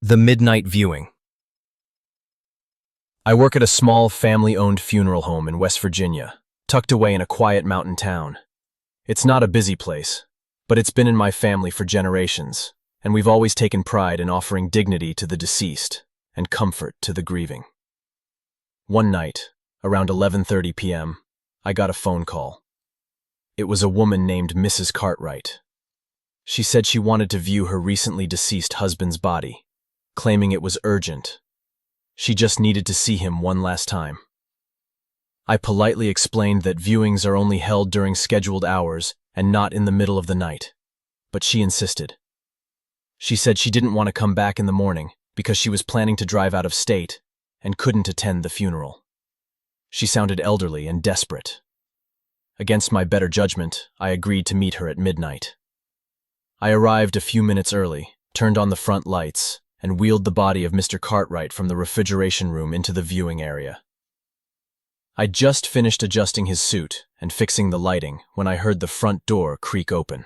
The Midnight Viewing. I work at a small family-owned funeral home in West Virginia, tucked away in a quiet mountain town. It's not a busy place, but it's been in my family for generations, and we've always taken pride in offering dignity to the deceased and comfort to the grieving. One night, around 11:30 p.m., I got a phone call. It was a woman named Mrs. Cartwright. She said she wanted to view her recently deceased husband's body, claiming it was urgent. She just needed to see him one last time. I politely explained that viewings are only held during scheduled hours and not in the middle of the night, but she insisted. She said she didn't want to come back in the morning because she was planning to drive out of state and couldn't attend the funeral. She sounded elderly and desperate. Against my better judgment, I agreed to meet her at midnight. I arrived a few minutes early, turned on the front lights, and wheeled the body of Mr. Cartwright from the refrigeration room into the viewing area. I'd just finished adjusting his suit and fixing the lighting when I heard the front door creak open.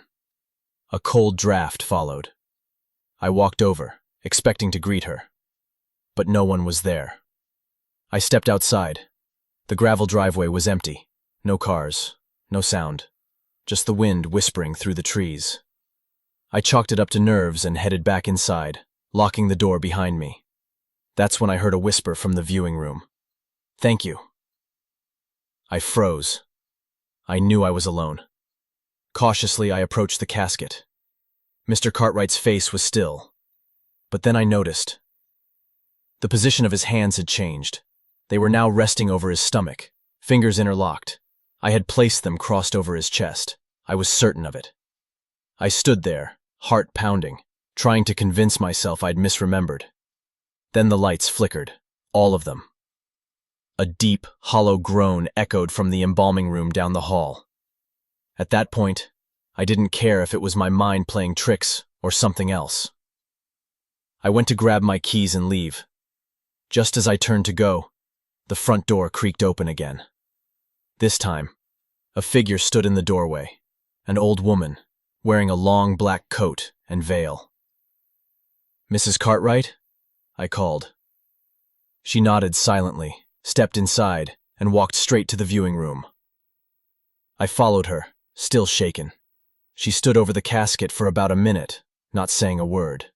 A cold draft followed. I walked over, expecting to greet her, but no one was there. I stepped outside. The gravel driveway was empty. No cars, no sound, just the wind whispering through the trees. I chalked it up to nerves and headed back inside, locking the door behind me. That's when I heard a whisper from the viewing room. "Thank you." I froze. I knew I was alone. Cautiously, I approached the casket. Mr. Cartwright's face was still, but then I noticed. The position of his hands had changed. They were now resting over his stomach, fingers interlocked. I had placed them crossed over his chest. I was certain of it. I stood there, heart pounding, trying to convince myself I'd misremembered. Then the lights flickered, all of them. A deep, hollow groan echoed from the embalming room down the hall. At that point, I didn't care if it was my mind playing tricks or something else. I went to grab my keys and leave. Just as I turned to go, the front door creaked open again. This time, a figure stood in the doorway, an old woman, wearing a long black coat and veil. "Mrs. Cartwright?" I called. She nodded silently, stepped inside, and walked straight to the viewing room. I followed her, still shaken. She stood over the casket for about a minute, not saying a word.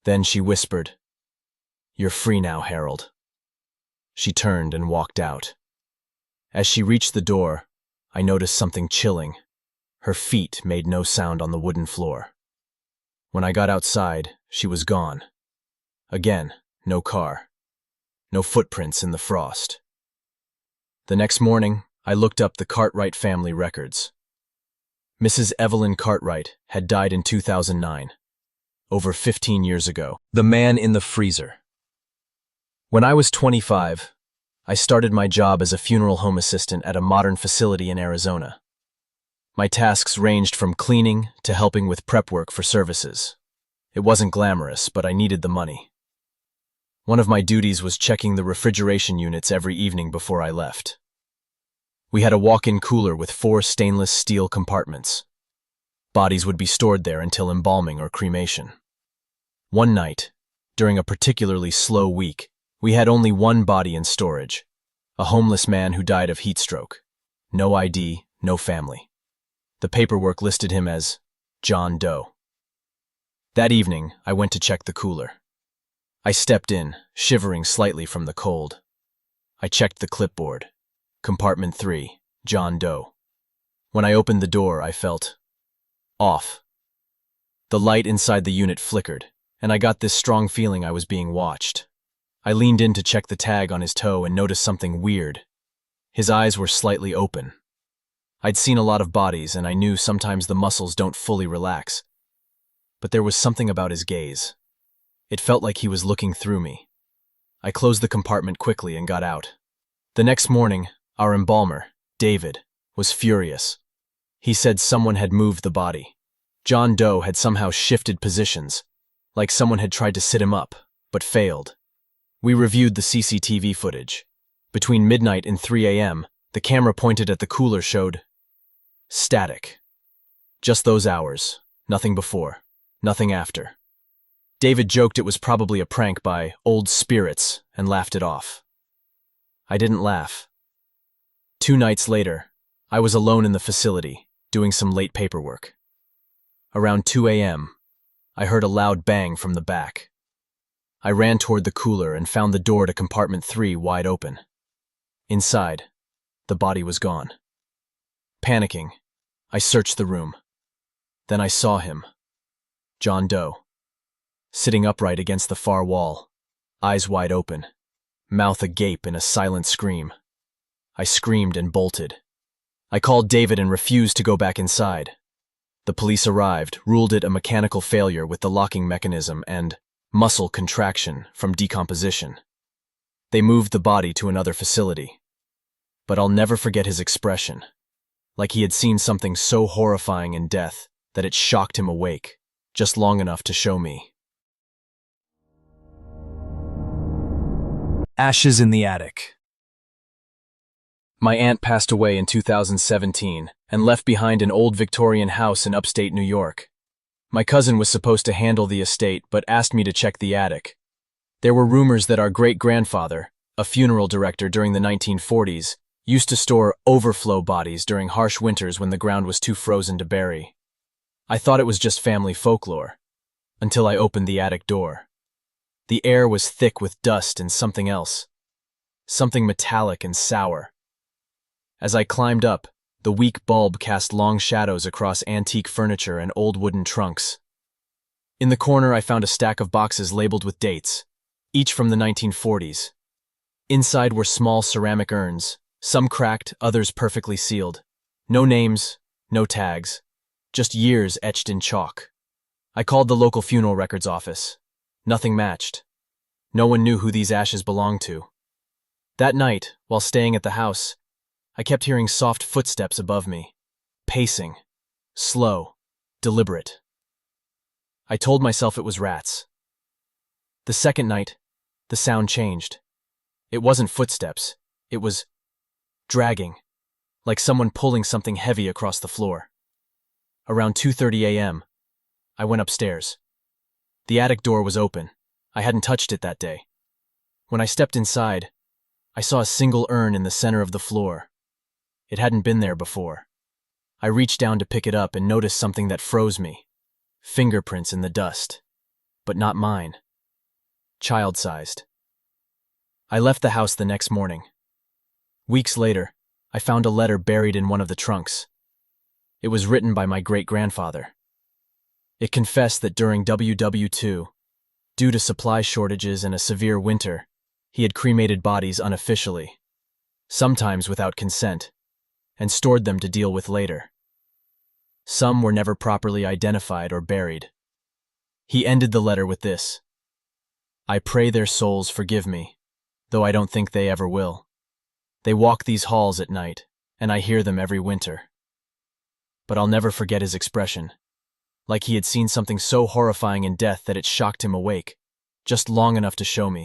Then she whispered, "You're free now, Harold." She turned and walked out. As she reached the door, I noticed something chilling. Her feet made no sound on the wooden floor. When I got outside, she was gone. Again, no car. No footprints in the frost. The next morning, I looked up the Cartwright family records. Mrs. Evelyn Cartwright had died in 2009, over 15 years ago. The man in the freezer. When I was 25, I started my job as a funeral home assistant at a modern facility in Arizona. My tasks ranged from cleaning to helping with prep work for services. It wasn't glamorous, but I needed the money. One of my duties was checking the refrigeration units every evening before I left. We had a walk-in cooler with 4 stainless steel compartments. Bodies would be stored there until embalming or cremation. One night, during a particularly slow week, we had only one body in storage, a homeless man who died of heat stroke. No ID, no family. The paperwork listed him as John Doe. That evening, I went to check the cooler. I stepped in, shivering slightly from the cold. I checked the clipboard. Compartment 3, John Doe. When I opened the door, I felt off. The light inside the unit flickered, and I got this strong feeling I was being watched. I leaned in to check the tag on his toe and noticed something weird. His eyes were slightly open. I'd seen a lot of bodies, and I knew sometimes the muscles don't fully relax. But there was something about his gaze. It felt like he was looking through me. I closed the compartment quickly and got out. The next morning, our embalmer, David, was furious. He said someone had moved the body. John Doe had somehow shifted positions, like someone had tried to sit him up, but failed. We reviewed the CCTV footage. Between midnight and 3 a.m., the camera pointed at the cooler showed static. Just those hours, nothing before, nothing after. David joked it was probably a prank by old spirits and laughed it off. I didn't laugh. 2 nights later, I was alone in the facility, doing some late paperwork. Around 2 a.m., I heard a loud bang from the back. I ran toward the cooler and found the door to compartment 3 wide open. Inside, the body was gone. Panicking, I searched the room. Then I saw him, John Doe, sitting upright against the far wall, eyes wide open, mouth agape in a silent scream. I screamed and bolted. I called David and refused to go back inside. The police arrived, ruled it a mechanical failure with the locking mechanism and muscle contraction from decomposition. They moved the body to another facility. But I'll never forget his expression, like he had seen something so horrifying in death that it shocked him awake, just long enough to show me. Ashes in the attic. My aunt passed away in 2017 and left behind an old Victorian house in upstate New York. My cousin was supposed to handle the estate but asked me to check the attic. There were rumors that our great-grandfather, a funeral director during the 1940s, used to store overflow bodies during harsh winters when the ground was too frozen to bury. I thought it was just family folklore, until I opened the attic door. The air was thick with dust and something else, something metallic and sour. As I climbed up, the weak bulb cast long shadows across antique furniture and old wooden trunks. In the corner, I found a stack of boxes labeled with dates, each from the 1940s. Inside were small ceramic urns, some cracked, others perfectly sealed. No names, no tags, just years etched in chalk. I called the local funeral records office. Nothing matched. No one knew who these ashes belonged to. That night, while staying at the house, I kept hearing soft footsteps above me, pacing, slow, deliberate. I told myself it was rats. The second night, the sound changed. It wasn't footsteps, it was dragging, like someone pulling something heavy across the floor. Around 2:30 a.m., I went upstairs. The attic door was open. I hadn't touched it that day. When I stepped inside, I saw a single urn in the center of the floor. It hadn't been there before. I reached down to pick it up and noticed something that froze me. Fingerprints in the dust. But not mine. Child-sized. I left the house the next morning. Weeks later, I found a letter buried in one of the trunks. It was written by my great-grandfather. It confessed that during WW2, due to supply shortages and a severe winter, he had cremated bodies unofficially, sometimes without consent, and stored them to deal with later. Some were never properly identified or buried. He ended the letter with this: "I pray their souls forgive me, though I don't think they ever will. They walk these halls at night, and I hear them every winter." But I'll never forget his expression, like he had seen something so horrifying in death that it shocked him awake, just long enough to show me.